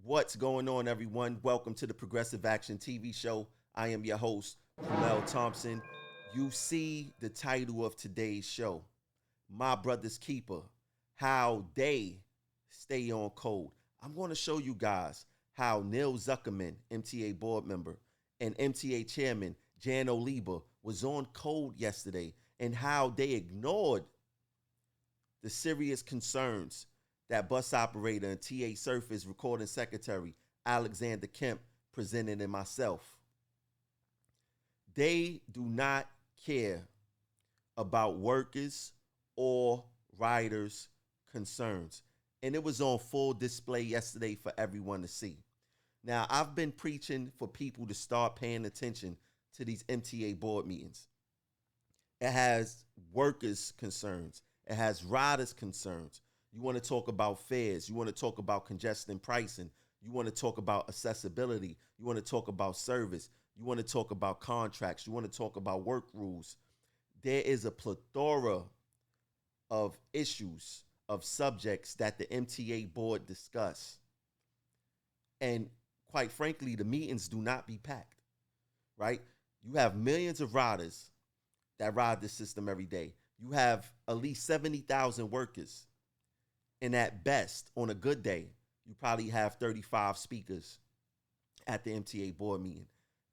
What's going on, everyone? Welcome to the Progressive Action TV show. I am your host, Kumel Thompson. You see the title of today's show, My Brother's Keeper, how they stay on code. I'm going to show you guys how Neil Zuckerman, MTA board member, and MTA chairman Jan Oliba was on code yesterday and how they ignored the serious concerns that bus operator and TA Surface recording secretary Alexander Kemp presented in myself. They do not care about workers or riders' concerns. And it was on full display yesterday for everyone to see. Now, I've been preaching for people to start paying attention to these MTA board meetings. It has workers' concerns. It has riders' concerns. You want to talk about fares. You want to talk about congestion pricing. You want to talk about accessibility. You want to talk about service. You want to talk about contracts. You want to talk about work rules. There is a plethora of issues, of subjects that the MTA board discuss. And quite frankly, the meetings do not be packed, right? You have millions of riders that ride the system every day. You have at least 70,000 workers. And at best, on a good day, you probably have 35 speakers at the MTA board meeting.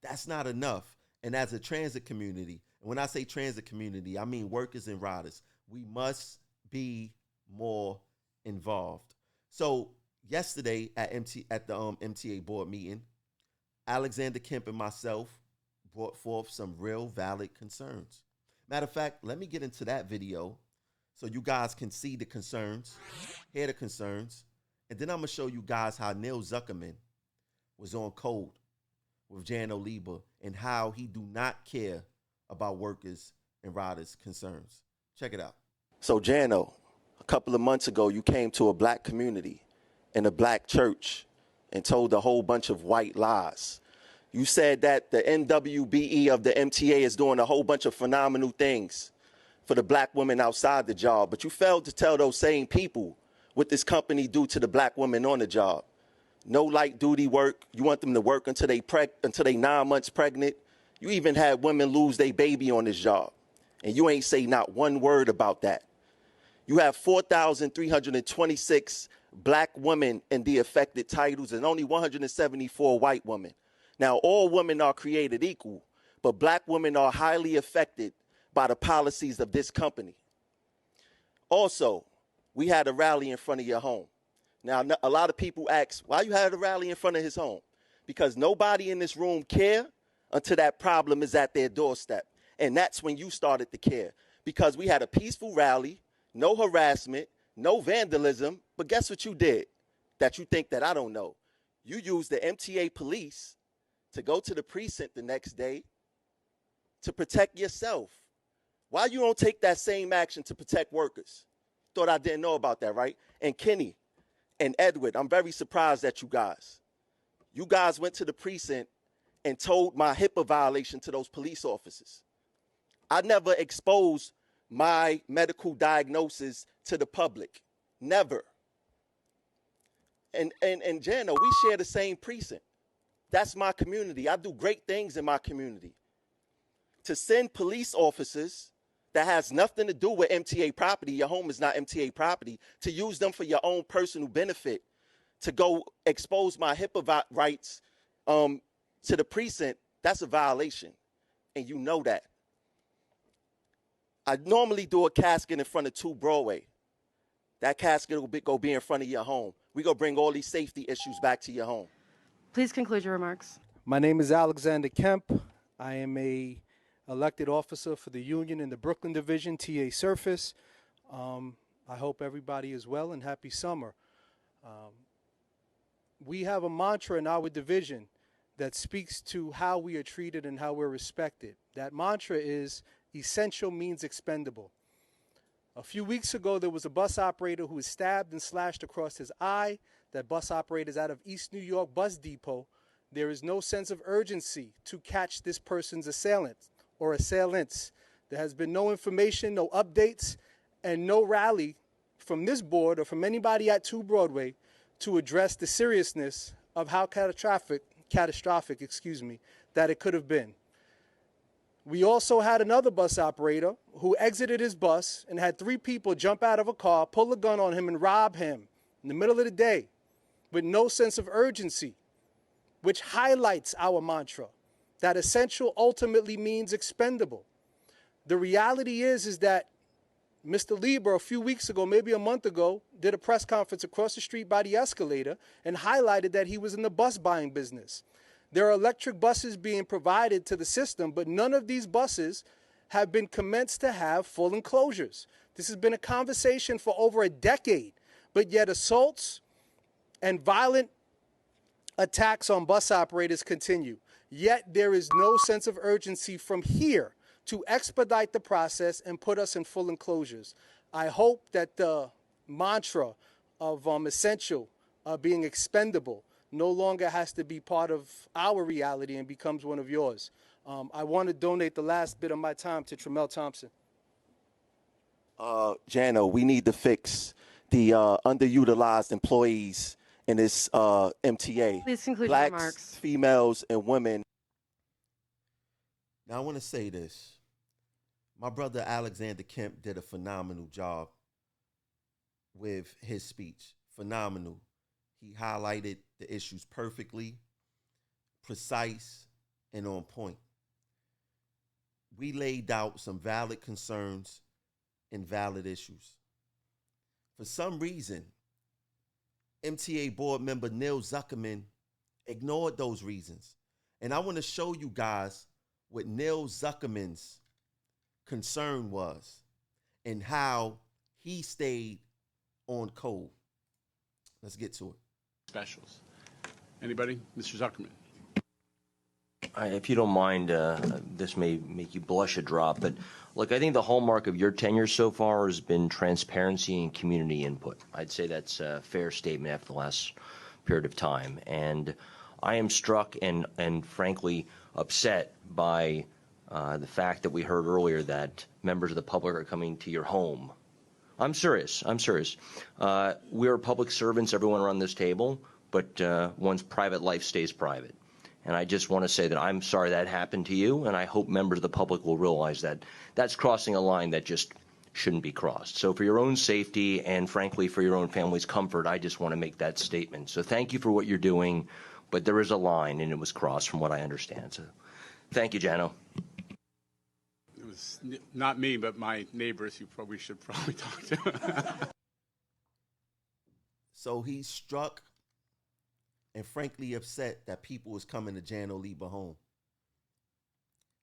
That's not enough. And as a transit community, and when I say transit community, I mean workers and riders, we must be more involved. So yesterday at the MTA board meeting, Alexander Kemp and myself brought forth some real valid concerns. Matter of fact, let me get into that video so you guys can see the concerns, hear the concerns, and then I'm going to show you guys how Neil Zuckerman was on code with Jan Oliba and how he do not care about workers and riders' concerns. Check it out. So, Jano, a couple of months ago, you came to a black community in a black church and told a whole bunch of white lies. You said that the NWBE of the MTA is doing a whole bunch of phenomenal things for the black women outside the job, but you failed to tell those same people what this company do to the black women on the job. No light duty work. You want them to work until they 9 months pregnant. You even had women lose their baby on this job, and you ain't say not one word about that. You have 4,326 black women in the affected titles and only 174 white women. Now, all women are created equal, but black women are highly affected by the policies of this company. Also, we had a rally in front of your home. Now, a lot of people ask, why you had a rally in front of his home? Because nobody in this room care until that problem is at their doorstep. And that's when you started to care. Because we had a peaceful rally, no harassment, no vandalism. But guess what you did that you think that I don't know? You used the MTA police to go to the precinct the next day to protect yourself. Why you don't take that same action to protect workers? Thought I didn't know about that, right? And Kenny and Edward, I'm very surprised at you guys. You guys went to the precinct and told my HIPAA violation to those police officers. I never exposed my medical diagnosis to the public. Never. And Jano, we share the same precinct. That's my community. I do great things in my community. To send police officers that has nothing to do with MTA property, your home is not MTA property, to use them for your own personal benefit, to go expose my HIPAA rights to the precinct, that's a violation. And you know that. I normally do a casket in front of 2 Broadway. That casket will be in front of your home. We're going to bring all these safety issues back to your home. Please conclude your remarks. My name is Alexander Kemp. I am a elected officer for the union in the Brooklyn division, TA Surface. I hope everybody is well and happy summer. We have a mantra in our division that speaks to how we are treated and how we're respected. That mantra is essential means expendable. A few weeks ago, there was a bus operator who was stabbed and slashed across his eye. That bus operator is out of East New York Bus Depot. There is no sense of urgency to catch this person's assailant or assailants. There has been no information, no updates, and no rally from this board or from anybody at 2 Broadway to address the seriousness of how catastrophic, that it could have been. We also had another bus operator who exited his bus and had 3 people jump out of a car, pull a gun on him, and rob him in the middle of the day with no sense of urgency, which highlights our mantra that essential ultimately means expendable. The reality is that Mr. Lieber, a few weeks ago, maybe a month ago, did a press conference across the street by the escalator and highlighted that he was in the bus buying business. There are electric buses being provided to the system, but none of these buses have been commenced to have full enclosures. This has been a conversation for over a decade, but yet assaults and violent attacks on bus operators continue. Yet there is no sense of urgency from here to expedite the process and put us in full enclosures. I hope that the mantra of essential being expendable no longer has to be part of our reality and becomes one of yours. I want to donate the last bit of my time to Tramell Thompson. Jano, we need to fix the underutilized employees in this MTA. Please conclude your Blacks, remarks. females, and women. Now, I want to say this. My brother Alexander Kemp did a phenomenal job with his speech. Phenomenal. He highlighted the issues perfectly, precise, and on point. We laid out some valid concerns and valid issues. For some reason, MTA board member Neil Zuckerman ignored those reasons. And I want to show you guys what Neil Zuckerman's concern was and how he stayed on code. Let's get to it. Specials. Anybody? Mr. Zuckerman. If you don't mind, this may make you blush a drop, but look, I think the hallmark of your tenure so far has been transparency and community input. I'd say that's a fair statement after the last period of time. And I am struck and frankly upset by the fact that we heard earlier that members of the public are coming to your home. I'm serious. We are public servants, everyone around this table, but one's private life stays private. And I just want to say that I'm sorry that happened to you, and I hope members of the public will realize that that's crossing a line that just shouldn't be crossed. So for your own safety and, frankly, for your own family's comfort, I just want to make that statement. So thank you for what you're doing, but there is a line, and it was crossed from what I understand. So thank you, Jano. It was not me, but my neighbors you should probably talk to. So he's struck and frankly upset that people was coming to Jan Oliba home.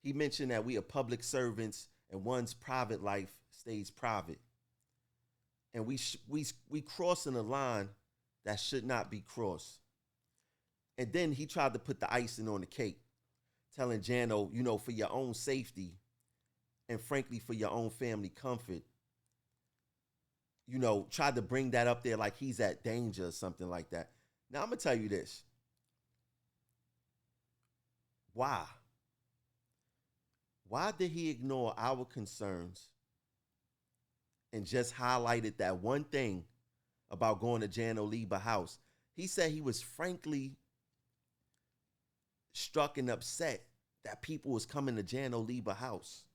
He mentioned that we are public servants and one's private life stays private. And we crossing a line that should not be crossed. And then he tried to put the icing on the cake, telling Jano, for your own safety and frankly for your own family comfort, tried to bring that up there like he's at danger or something like that. Now, I'm going to tell you this. Why? Why did he ignore our concerns and just highlighted that one thing about going to Jan Oliba house? He said he was frankly struck and upset that people was coming to Jan Oliba house.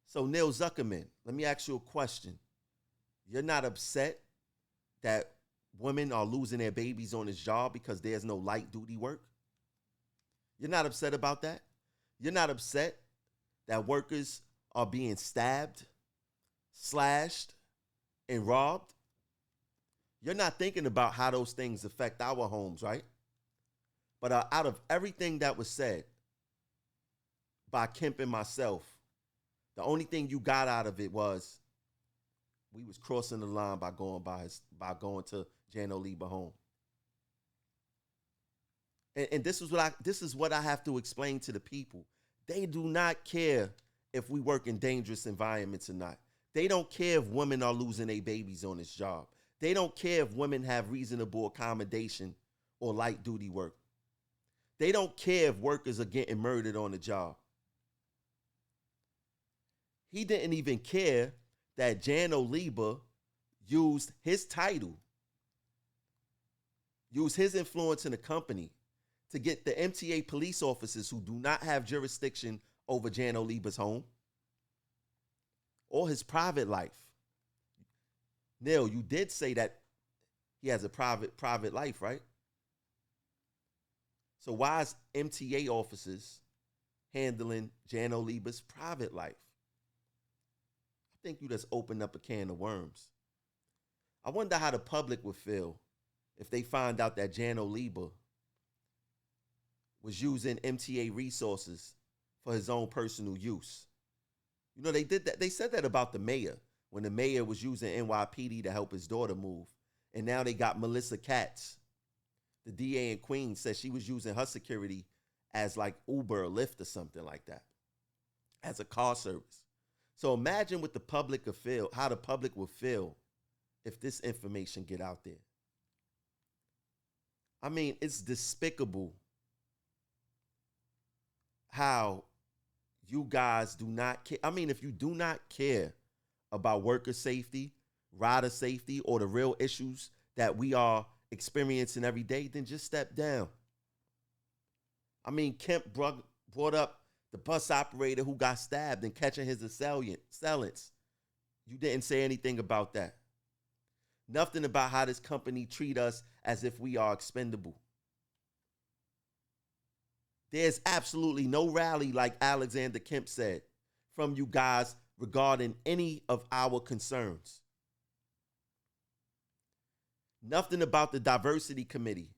So, Neil Zuckerman, let me ask you a question. You're not upset that women are losing their babies on this job because there's no light duty work? You're not upset about that? You're not upset that workers are being stabbed, slashed, and robbed? You're not thinking about how those things affect our homes, right? But out of everything that was said by Kemp and myself, the only thing you got out of it was we was crossing the line by going to Jan Oliba home. And this is what I have to explain to the people. They do not care if we work in dangerous environments or not. They don't care if women are losing their babies on this job. They don't care if women have reasonable accommodation or light duty work. They don't care if workers are getting murdered on the job. He didn't even care that Jan Oliba used his title use his influence in the company to get the MTA police officers who do not have jurisdiction over Jan Oliba's home or his private life. Neil, you did say that he has a private life, right? So why is MTA officers handling Jan Oliba's private life? I think you just opened up a can of worms. I wonder how the public would feel if they find out that Jan Oliba was using MTA resources for his own personal use. You know, they did that. They said that about the mayor when the mayor was using NYPD to help his daughter move. And now they got Melissa Katz, the DA in Queens, said she was using her security as like Uber or Lyft or something like that, as a car service. So imagine what the public would feel, how the public would feel if this information get out there. I mean, it's despicable how you guys do not care. I mean, if you do not care about worker safety, rider safety, or the real issues that we are experiencing every day, then just step down. I mean, Kemp brought up the bus operator who got stabbed and catching his assailants. You didn't say anything about that. Nothing about how this company treat us as if we are expendable. There's absolutely no rally, like Alexander Kemp said, from you guys regarding any of our concerns. Nothing about the diversity committee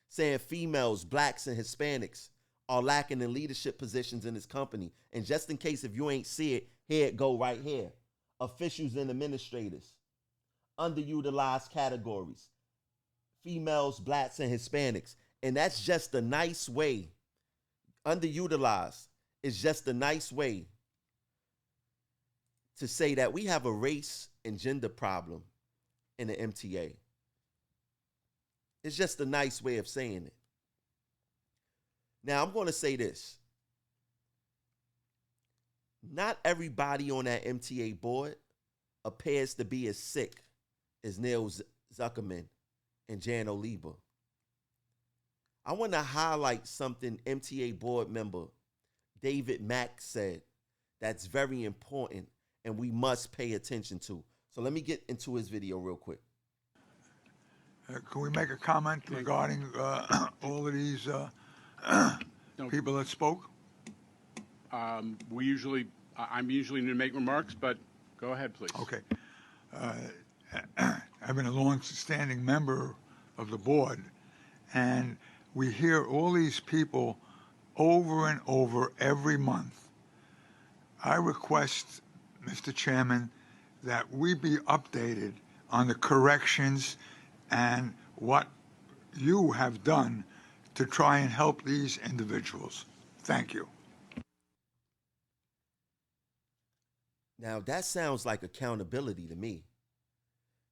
saying females, blacks, and Hispanics are lacking in leadership positions in this company. And just in case if you ain't see it, here it go right here. Officials and administrators, underutilized categories, females, blacks, and Hispanics. And that's just a nice way. Underutilized is just a nice way to say that we have a race and gender problem in the MTA. It's just a nice way of saying it. Now, I'm going to say this. Not everybody on that MTA board appears to be as sick as Neil Zuckerman and Jan Oliba. I want to highlight something MTA board member David Mack said that's very important and we must pay attention to. So let me get into his video real quick. Can we make a comment regarding all of these people that spoke? I'm usually going to make remarks, but go ahead, please. Okay. I've been a long-standing member of the board, and we hear all these people over and over every month. I request, Mr. Chairman, that we be updated on the corrections and what you have done to try and help these individuals. Thank you. Now, that sounds like accountability to me.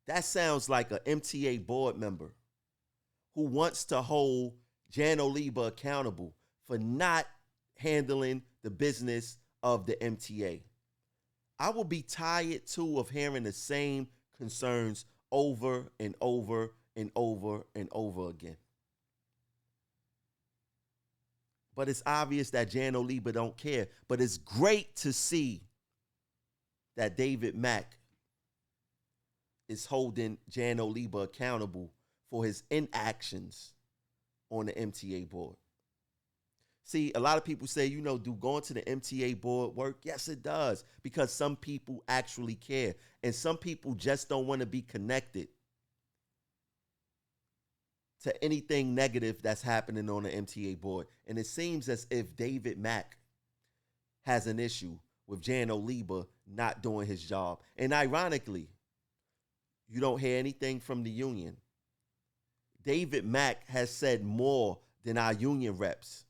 That sounds like an MTA board member who wants to hold Jan Oliba accountable for not handling the business of the MTA. I will be tired, too, of hearing the same concerns over and over and over and over again. But it's obvious that Jan Oliba don't care. But it's great to see that David Mack is holding Jan Oliba accountable for his inactions on the MTA board. See, a lot of people say, do going to the MTA board work? Yes, it does, because some people actually care. And some people just don't want to be connected to anything negative that's happening on the MTA board. And it seems as if David Mack has an issue with Jan Oliba not doing his job. And ironically, you don't hear anything from the union. David Mack has said more than our union reps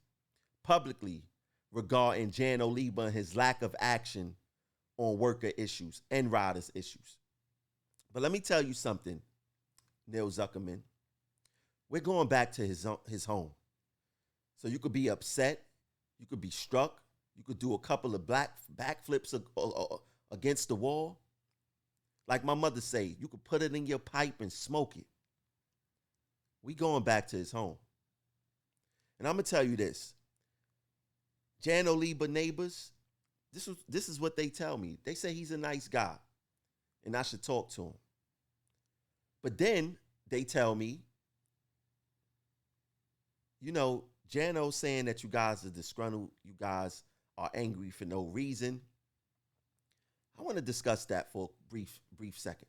publicly regarding Jan Oliba and his lack of action on worker issues and riders issues. But let me tell you something, Neil Zuckerman. We're going back to his home. So you could be upset. You could be struck. You could do a couple of backflips against the wall. Like my mother say, you could put it in your pipe and smoke it. We going back to his home. And I'm going to tell you this. Jan Oliba neighbors, this is what they tell me. They say he's a nice guy and I should talk to him. But then they tell me, you know, Jano's saying that you guys are disgruntled, you guys are angry for no reason. I want to discuss that for a brief second.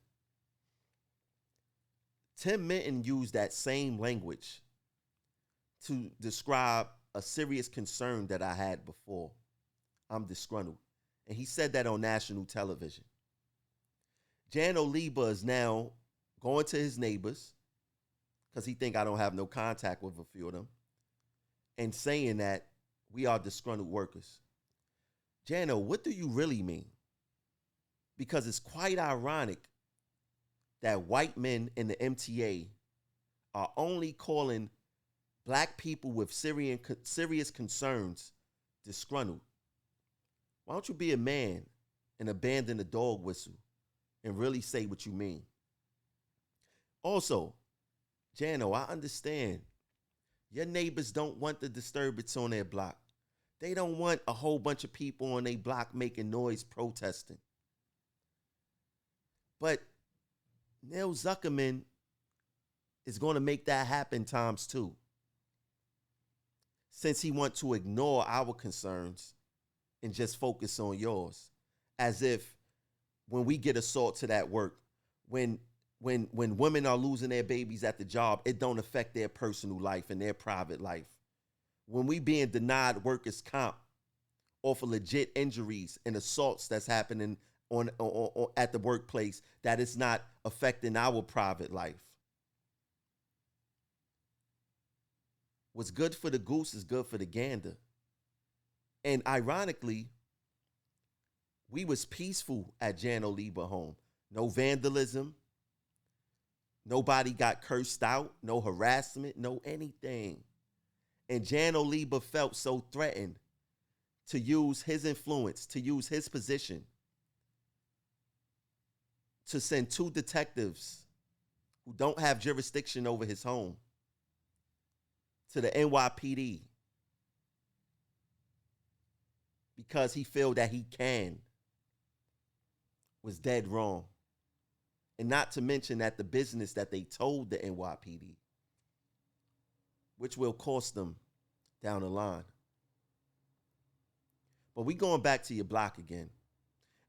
Tim Minton used that same language to describe a serious concern that I had before. I'm disgruntled. And he said that on national television. Jan Oliba is now going to his neighbors, because he think I don't have no contact with a few of them, and saying that we are disgruntled workers. Jano, what do you really mean? Because it's quite ironic that white men in the MTA are only calling black people with serious concerns disgruntled. Why don't you be a man and abandon the dog whistle and really say what you mean? Also, Jano, I understand your neighbors don't want the disturbance on their block. They don't want a whole bunch of people on their block making noise protesting. But Neil Zuckerman is going to make that happen times two, since he wants to ignore our concerns and just focus on yours, as if when we get assaulted at work, when women are losing their babies at the job, it don't affect their personal life and their private life. When we being denied workers' comp off of legit injuries and assaults that's happening on at the workplace, that is not affecting our private life. What's good for the goose is good for the gander. And ironically, we was peaceful at Jan Oliba home. No vandalism. Nobody got cursed out. No harassment. No anything. And Jan Oliba felt so threatened to use his influence, to use his position, to send 2 detectives who don't have jurisdiction over his home to the NYPD because he felt that he can, was dead wrong. And not to mention that the business that they told the NYPD, which will cost them down the line. But we going back to your block again.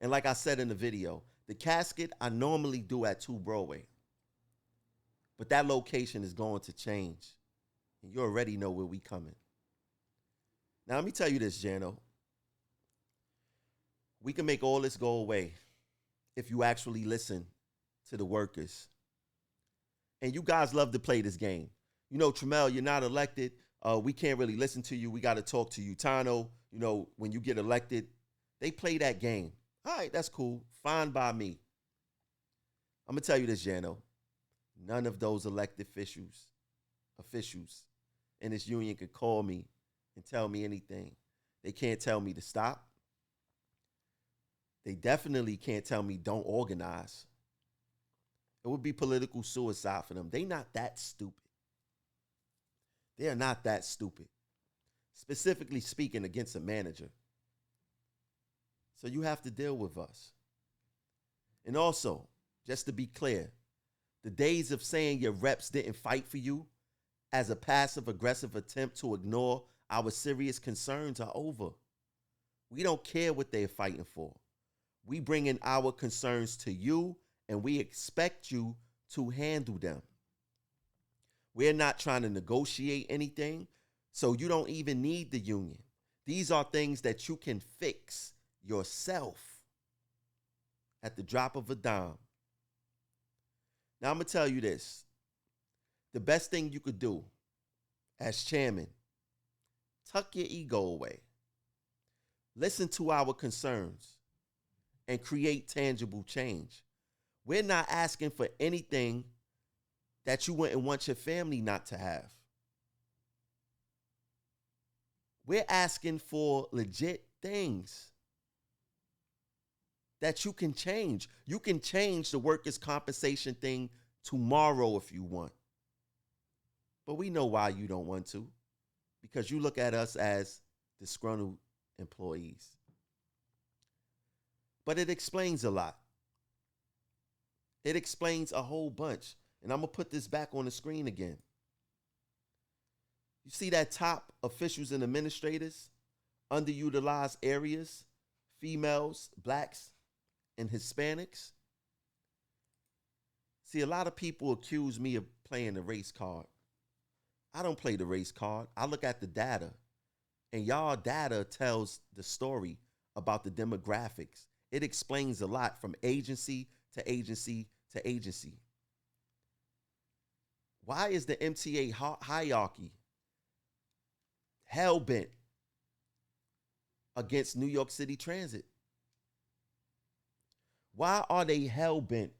And like I said in the video, the casket I normally do at 2 Broadway. But that location is going to change. And you already know where we coming. Now let me tell you this, Jano. We can make all this go away if you actually listen to the workers. And you guys love to play this game. You know, Tramel, you're not elected. We can't really listen to you. We got to talk to you. Tano, you know, when you get elected, they play that game. All right, that's cool. Fine by me. I'm going to tell you this, Jano. None of those elected officials in this union could call me and tell me anything. They can't tell me to stop. They definitely can't tell me don't organize. It would be political suicide for them. They not that stupid. They are not that stupid. Specifically speaking against a manager. So you have to deal with us. And also, just to be clear, the days of saying your reps didn't fight for you as a passive-aggressive attempt to ignore our serious concerns are over. We don't care what they're fighting for. We bring in our concerns to you, and we expect you to handle them. We're not trying to negotiate anything, so you don't even need the union. These are things that you can fix yourself at the drop of a dime. Now, I'm going to tell you this. The best thing you could do as chairman, tuck your ego away. Listen to our concerns and create tangible change. We're not asking for anything that you wouldn't want your family not to have. We're asking for legit things that you can change. You can change the workers' compensation thing tomorrow if you want. But we know why you don't want to, because you look at us as disgruntled employees. But it explains a lot. It explains a whole bunch. And I'm going to put this back on the screen again. You see that top officials and administrators, underutilized areas, females, blacks, and Hispanics? See, a lot of people accuse me of playing the race card. I don't play the race card. I look at the data. And y'all data tells the story about the demographics. It explains a lot from agency to agency to agency. Why is the MTA hierarchy hell-bent against New York City Transit? Why are they hell-bent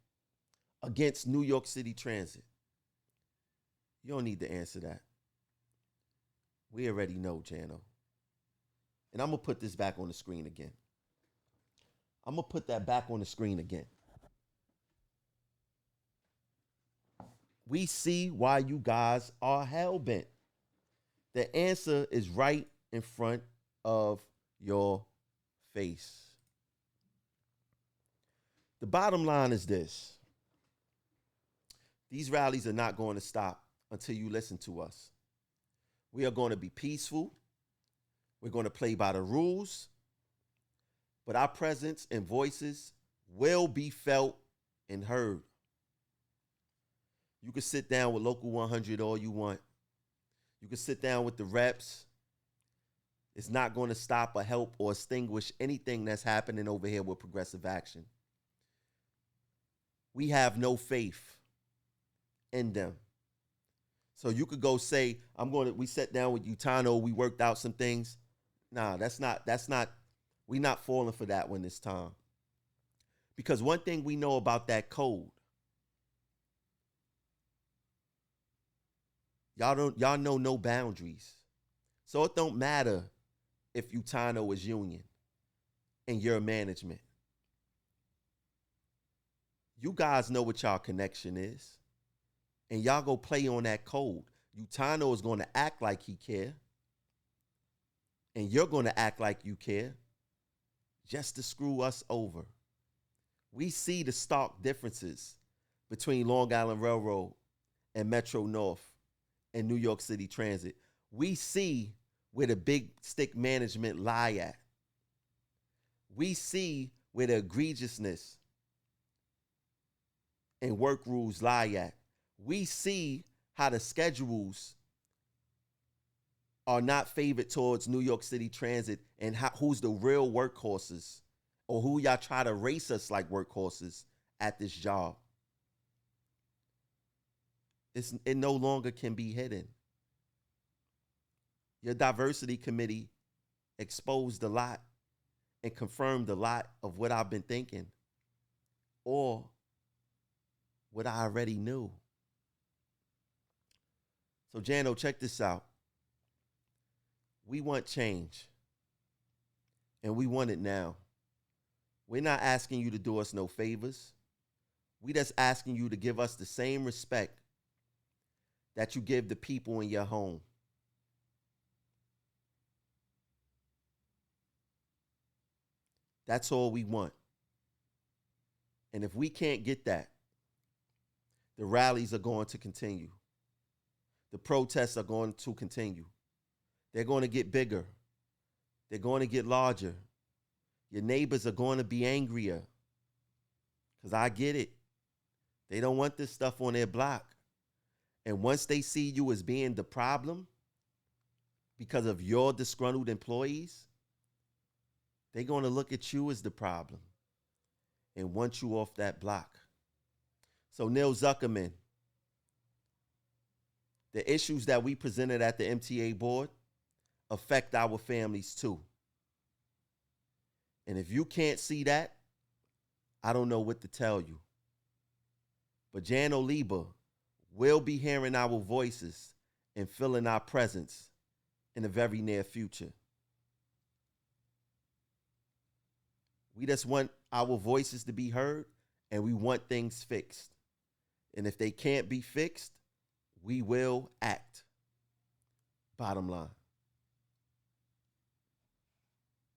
against New York City Transit? You don't need to answer that. We already know, Jano. And I'm going to put this back on the screen again. I'm going to put that back on the screen again. We see why you guys are hell-bent. The answer is right in front of your face. The bottom line is this. These rallies are not going to stop until you listen to us. We are going to be peaceful. We're going to play by the rules. But our presence and voices will be felt and heard. You can sit down with Local 100 all you want. You can sit down with the reps. It's not going to stop or help or extinguish anything that's happening over here with progressive action. We have no faith in them. So you could go say, we sat down with Utano, we worked out some things. Nah, we're not falling for that one this time. Because one thing we know about that code, y'all know no boundaries. So it don't matter if Utano is union and your management. You guys know what y'all connection is. And y'all go play on that code. Utano is going to act like he care. And you're going to act like you care just to screw us over. We see the stark differences between Long Island Railroad and Metro North and New York City Transit. We see where the big stick management lie at. We see where the egregiousness and work rules lie at. We see how the schedules are not favored towards New York City Transit and who's the real workhorses or who y'all try to race us like workhorses at this job. It no longer can be hidden. Your diversity committee exposed a lot and confirmed a lot of what I've been thinking or what I already knew. So, Jano, check this out. We want change, and we want it now. We're not asking you to do us no favors. We just asking you to give us the same respect that you give the people in your home. That's all we want. And if we can't get that, the rallies are going to continue. The protests are going to continue. They're going to get bigger. They're going to get larger. Your neighbors are going to be angrier. Because I get it. They don't want this stuff on their block. And once they see you as being the problem because of your disgruntled employees, they're going to look at you as the problem and want you off that block. So Neil Zuckerman, the issues that we presented at the MTA board affect our families too. And if you can't see that, I don't know what to tell you. But Jan Oliba will be hearing our voices and feeling our presence in the very near future. We just want our voices to be heard, and we want things fixed. And if they can't be fixed, we will act. Bottom line.